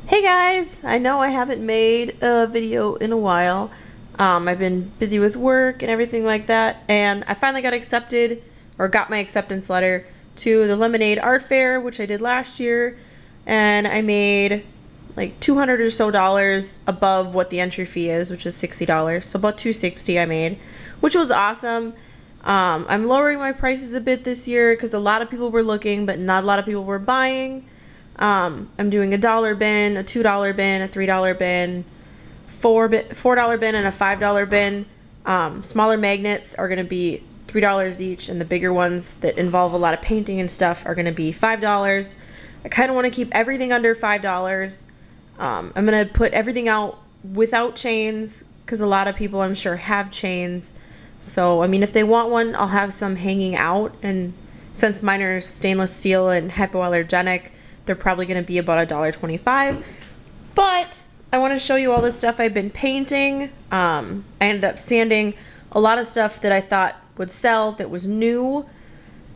Hey guys! I know I haven't made a video in a while. I've been busy with work and everything like that, and I finally got accepted, or got my acceptance letter to the Lemonade Art Fair, which I did last year, and I made like $200 or so above what the entry fee is, which is $60. So about $260 I made, which was awesome. I'm lowering my prices a bit this year because a lot of people were looking, but not a lot of people were buying. I'm doing a $1 bin, a $2 bin, a $3 bin, $4 bin, and a $5 bin. Smaller magnets are going to be $3 each, and the bigger ones that involve a lot of painting and stuff are going to be $5. I kind of want to keep everything under $5. I'm going to put everything out without chains because a lot of people, I'm sure, have chains. So, I mean, if they want one, I'll have some hanging out, and since mine are stainless steel and hypoallergenic, they're probably going to be about $1.25. But I want to show you all the stuff I've been painting. I ended up sanding a lot of stuff that I thought would sell that was new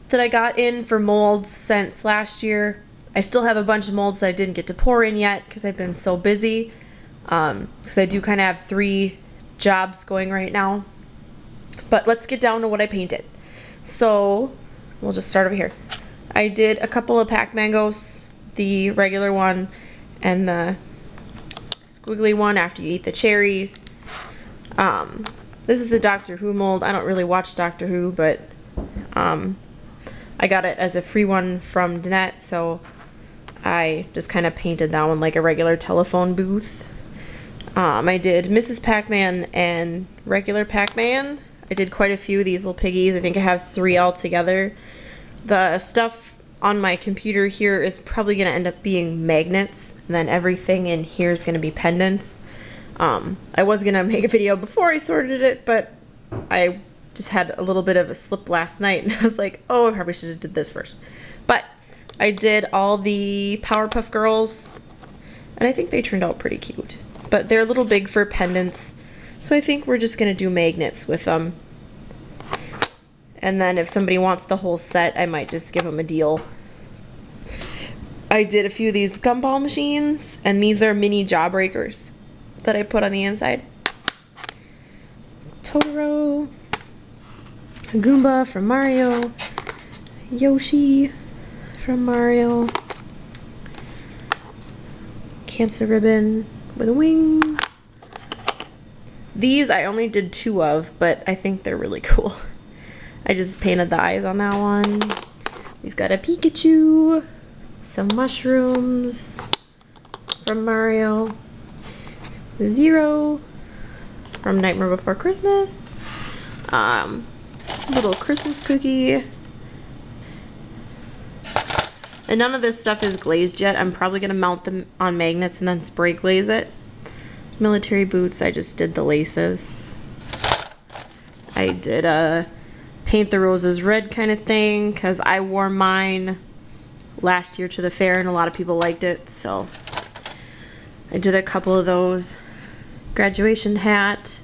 that I got in for molds since last year. I still have a bunch of molds that I didn't get to pour in yet because I've been so busy. Because I do kind of have 3 jobs going right now. But let's get down to what I painted. So we'll just start over here. I did a couple of packed mangoes, the regular one and the squiggly one after you eat the cherries. This is a Doctor Who mold. I don't really watch Doctor Who, but I got it as a free one from Danette, so I just kind of painted that one like a regular telephone booth. I did Mrs. Pac-Man and regular Pac-Man. I did quite a few of these little piggies. I think I have 3 altogether. The stuff on my computer here is probably going to end up being magnets, and then everything in here is going to be pendants. I was going to make a video before I sorted it, but I just had a little bit of a slip last night, and I was like, oh, I probably should have did this first. But I did all the Powerpuff Girls, and I think they turned out pretty cute. But they're a little big for pendants, so I think we're just going to do magnets with them. And then if somebody wants the whole set, I might just give them a deal. I did a few of these gumball machines, and these are mini jawbreakers that I put on the inside. Totoro, a Goomba from Mario, Yoshi from Mario, cancer ribbon with wings. These I only did 2 of, but I think they're really cool. I just painted the eyes on that one. We've got a Pikachu, some mushrooms from Mario, Zero from Nightmare Before Christmas, little Christmas cookie, and none of this stuff is glazed yet. I'm probably going to mount them on magnets and then spray glaze it. Military boots, I just did the laces. I did a paint the roses red kind of thing because I wore mine last year to the fair and a lot of people liked it, so I did a couple of those. Graduation hat,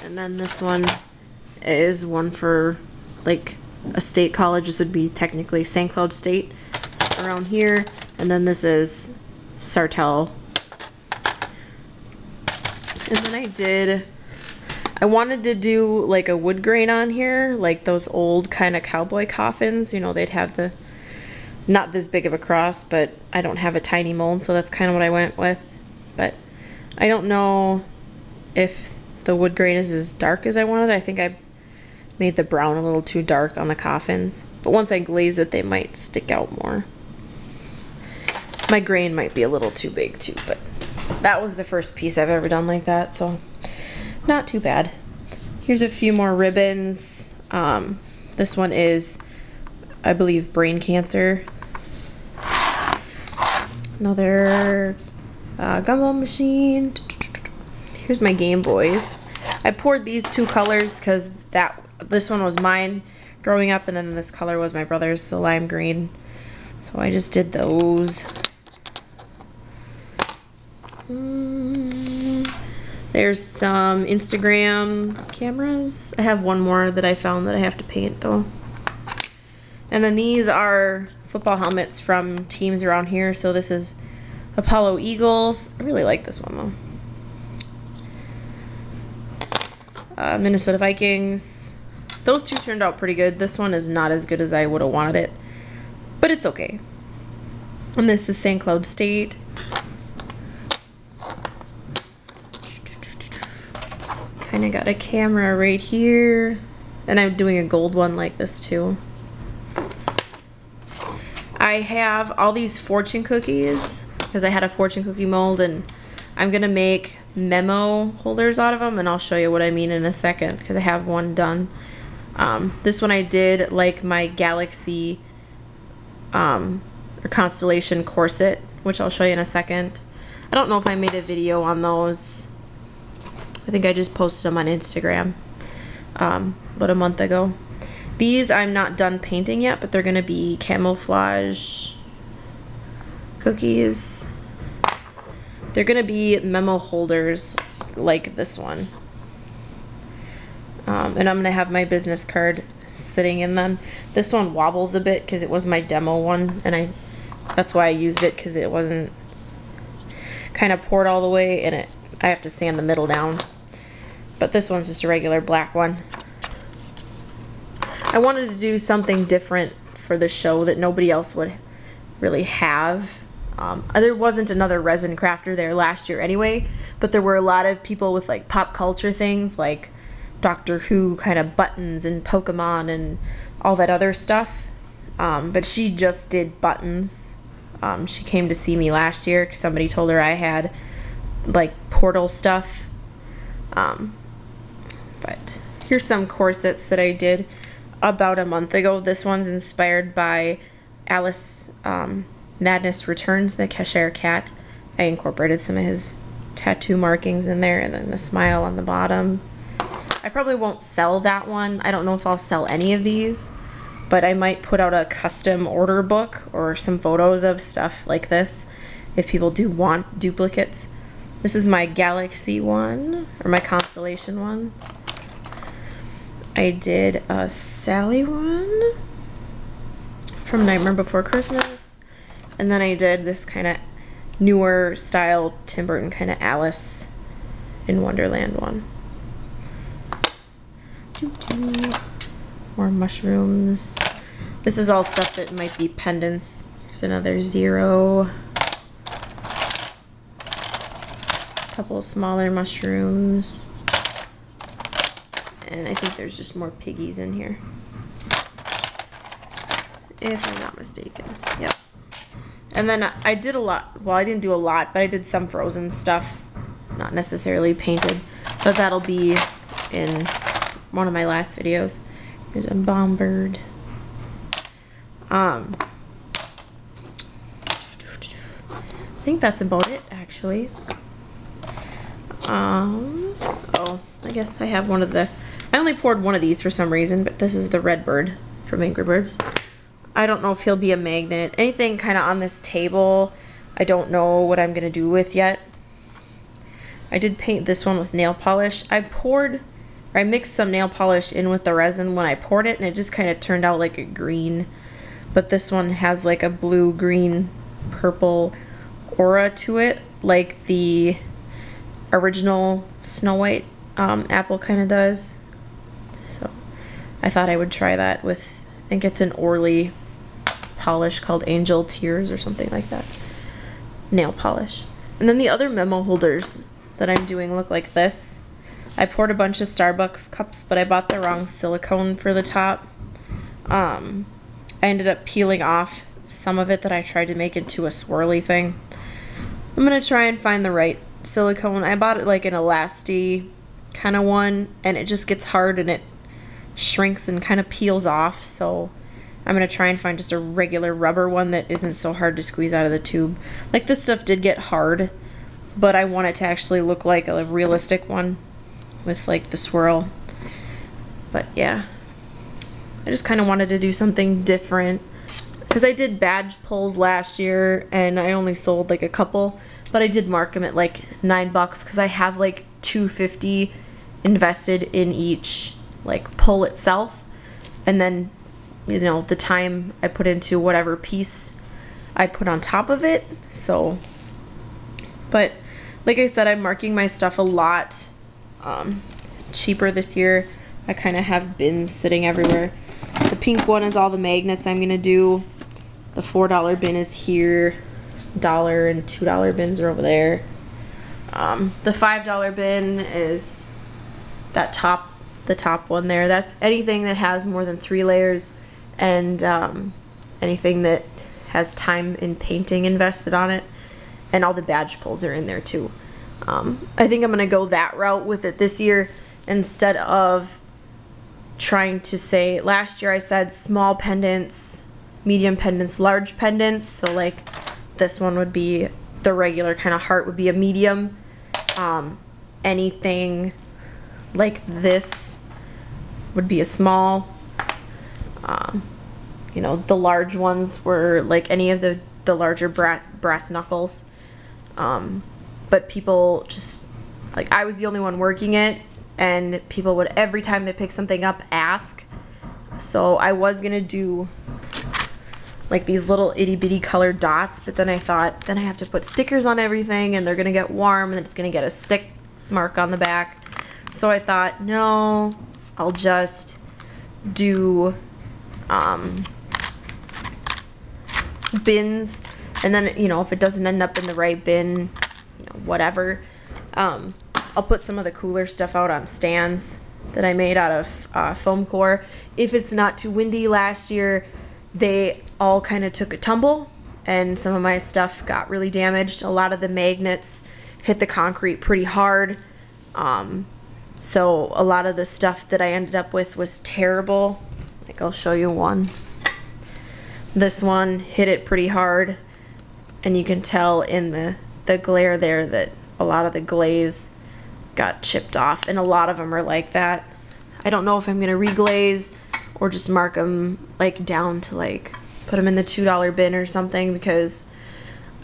and then this one is one for like a state college. This would be technically St. Cloud State around here, and then this is Sartell. And then I wanted to do like a wood grain on here, like those old kind of cowboy coffins. You know, they'd have the, not this big of a cross, but I don't have a tiny mold, so that's kind of what I went with. But I don't know if the wood grain is as dark as I wanted. I think I made the brown a little too dark on the coffins. But once I glaze it, they might stick out more. My grain might be a little too big too, but that was the first piece I've ever done like that, so not too bad. Here's a few more ribbons. This one is, I believe, brain cancer. Another gumball machine. Here's my Game Boys. I poured these 2 colors because this one was mine growing up, and then this color was my brother's, the lime green. So I just did those. There's some Instagram cameras. I have one more that I found that I have to paint though. And then these are football helmets from teams around here. So this is Apollo Eagles. I really like this one though. Minnesota Vikings. Those two turned out pretty good. This one is not as good as I would have wanted it, but it's okay. And this is St. Cloud State. Kind of got a camera right here, and I'm doing a gold one like this too. I have all these fortune cookies because I had a fortune cookie mold, and I'm gonna make memo holders out of them, and I'll show you what I mean in a second because I have one done. This one I did like my galaxy or constellation corset, which I'll show you in a second. I don't know if I made a video on those. I think I just posted them on Instagram about a month ago. These I'm not done painting yet, but they're gonna be camouflage cookies. They're gonna be memo holders like this one. And I'm gonna have my business card sitting in them. This one wobbles a bit because it was my demo one, and that's why I used it, because it wasn't kind of poured all the way, and I have to sand the middle down. But this one's just a regular black one. I wanted to do something different for the show that nobody else would really have. There wasn't another resin crafter there last year anyway, but there were a lot of people with like pop culture things like Doctor Who kind of buttons and Pokemon and all that other stuff. But she just did buttons. She came to see me last year because somebody told her I had like portal stuff. But here's some corsets that I did about a month ago. This one's inspired by Alice Madness Returns, the Cheshire Cat. I incorporated some of his tattoo markings in there, and then the smile on the bottom. I probably won't sell that one. I don't know if I'll sell any of these, but I might put out a custom order book or some photos of stuff like this if people do want duplicates. This is my Galaxy one, or my Constellation one. I did a Sally one from Nightmare Before Christmas, and then I did this kind of newer style Tim Burton kind of Alice in Wonderland one. More mushrooms. This is all stuff that might be pendants. Here's another 0. A couple of smaller mushrooms. And I think there's just more piggies in here, if I'm not mistaken. Yep. And then I did a lot. Well, I didn't do a lot, but I did some frozen stuff. Not necessarily painted, but that'll be in one of my last videos. Here's a bomb bird. I think that's about it, actually. Oh, I guess I have one of the... I only poured one of these for some reason, but this is the red bird from Angry Birds. I don't know if he'll be a magnet. Anything kind of on this table, I don't know what I'm going to do with yet. I did paint this one with nail polish. I mixed some nail polish in with the resin when I poured it, and it just kind of turned out like a green. But this one has like a blue, green, purple aura to it, like the original Snow White apple kind of does. So I thought I would try that with, I think it's an Orly polish called Angel Tears or something like that. Nail polish. And then the other memo holders that I'm doing look like this. I poured a bunch of Starbucks cups, but I bought the wrong silicone for the top. I ended up peeling off some of it that I tried to make into a swirly thing. I'm going to try and find the right silicone. I bought it like an elasty kind of one, and it just gets hard and it shrinks and kind of peels off. So I'm going to try and find just a regular rubber one that isn't so hard to squeeze out of the tube. Like, this stuff did get hard, but I want it to actually look like a realistic one with like the swirl. But yeah, I just kind of wanted to do something different because I did badge pulls last year and I only sold like a couple, but I did mark them at like $9 because I have like $2.50 invested in each like pull itself, and then, you know, the time I put into whatever piece I put on top of it. So But like I said, I'm marking my stuff a lot cheaper this year. I kind of have bins sitting everywhere. The pink one is all the magnets I'm gonna do. The $4 bin is here. $1 and $2 bins are over there. The $5 bin is that the top one there. That's anything that has more than 3 layers and anything that has time in painting invested on it. And all the badge pulls are in there too. I think I'm gonna go that route with it this year instead of trying to say, last year I said small pendants, medium pendants, large pendants. So like this one would be the regular kind of heart would be a medium. Anything like this would be a small. You know, the large ones were like any of the larger brass knuckles. But people just, like, I was the only one working it, and people would, every time they pick something up, ask. So I was gonna do like these little itty bitty colored dots, but then I thought, then I have to put stickers on everything and they're gonna get warm and it's gonna get a stick mark on the back. So I thought, no, I'll just do bins, and then, you know, if it doesn't end up in the right bin, you know, whatever, I'll put some of the cooler stuff out on stands that I made out of foam core. If it's not too windy, last year they all kind of took a tumble and some of my stuff got really damaged. A lot of the magnets hit the concrete pretty hard. So a lot of the stuff that I ended up with was terrible. Like, I'll show you one. This one hit it pretty hard, and you can tell in the glare there that a lot of the glaze got chipped off, and a lot of them are like that. I don't know if I'm gonna reglaze or just mark them like down to like put them in the $2 bin or something, because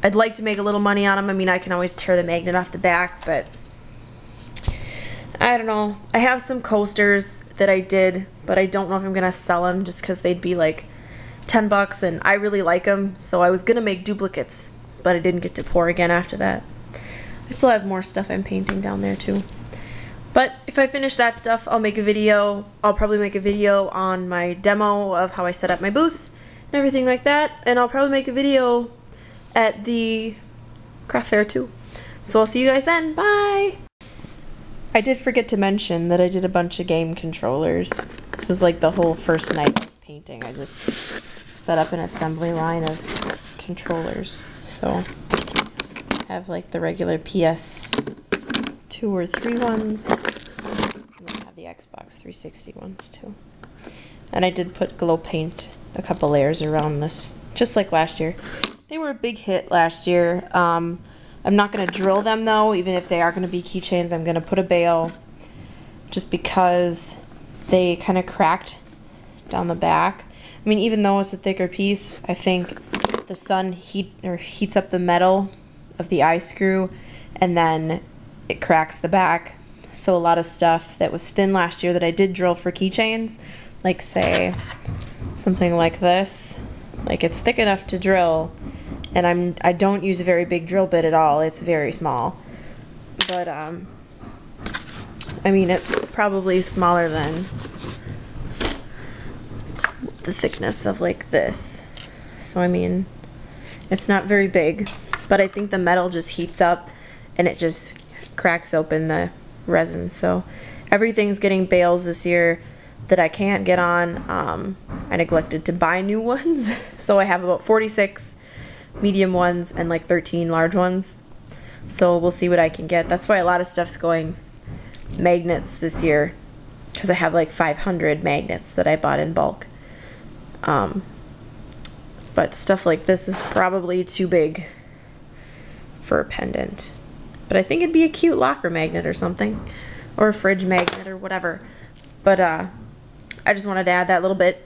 I'd like to make a little money on them. I mean, I can always tear the magnet off the back, but I don't know. I have some coasters that I did, but I don't know if I'm gonna sell them just because they'd be like 10 bucks, and I really like them, so I was gonna make duplicates, but I didn't get to pour again after that. I still have more stuff I'm painting down there too. But if I finish that stuff, I'll make a video. I'll probably make a video on my demo of how I set up my booth and everything like that, and I'll probably make a video at the craft fair too. So I'll see you guys then. Bye! I did forget to mention that I did a bunch of game controllers. This was like the whole first night of painting. I just set up an assembly line of controllers. So I have like the regular PS2 or 3 ones. And then I have the Xbox 360 ones too. And I did put glow paint, a couple layers around this, just like last year. They were a big hit last year. I'm not going to drill them though, even if they are going to be keychains. I'm going to put a bail just because they kind of cracked down the back. I mean, even though it's a thicker piece, I think the sun heats up the metal of the eye screw, and then it cracks the back. So a lot of stuff that was thin last year that I did drill for keychains, like say something like this, like it's thick enough to drill, and I don't use a very big drill bit at all. It's very small, but I mean, it's probably smaller than the thickness of like this. So I mean, it's not very big, but I think the metal just heats up and it just cracks open the resin. So everything's getting bails this year that I can't get on. I neglected to buy new ones, so I have about 46 medium ones and like 13 large ones. So we'll see what I can get. That's why a lot of stuff's going magnets this year, because I have like 500 magnets that I bought in bulk. But stuff like this is probably too big for a pendant. But I think it'd be a cute locker magnet or something, or a fridge magnet or whatever. But I just wanted to add that little bit